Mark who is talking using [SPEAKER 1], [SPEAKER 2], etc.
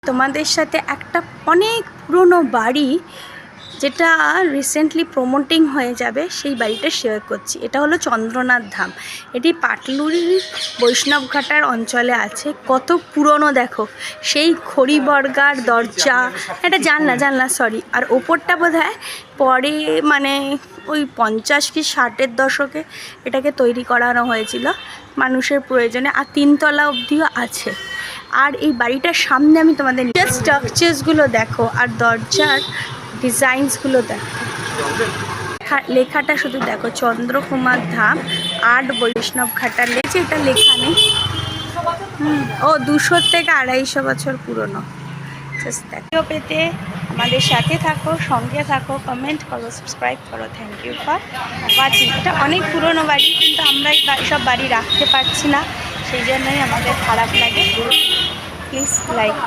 [SPEAKER 1] তোমাদের সাথে একটা অনেক পুরনো বাড়ি যেটা রিসেন্টলি প্রমোটিং হয়ে যাবে সেই বাড়িটা শেয়ার করছি। এটা হলো চন্দ্রনাথ ধাম। এটি পাটলুরির বৈষ্ণবঘাটার অঞ্চলে আছে। কত পুরনো দেখো, সেই খড়িবর্গার দরজা, এটা জানলা সরি। আর ওপরটা বোধহয় পরে মানে ওই 50 কি 60-এর দশকে এটাকে তৈরি করানো হয়েছিল মানুষের প্রয়োজনে। আর 3 তলা অবধিও আছে। আর এই বাড়িটার সামনে আমি তোমাদের স্ট্রাকচার্সগুলো দেখো আর দরজার ডিজাইনসগুলো দেখো, লেখাটা শুধু দেখো, চন্দ্রকুমার ধাম আর্ট বৈষ্ণবঘাটা লেগেছে, এটা লেখা নেই। ও 200 থেকে 250 বছর পুরনো। ভিডিও পেতে আমাদের সাথে থাকো, সঙ্গে থাকো, কমেন্ট করো, সাবস্ক্রাইব করো। Thank you for watching. এটা অনেক পুরনো বাড়ি, কিন্তু আমরা সব বাড়ি রাখতে পারছি না, সেই জন্যই আমাদের খারাপ লাগে। Please like.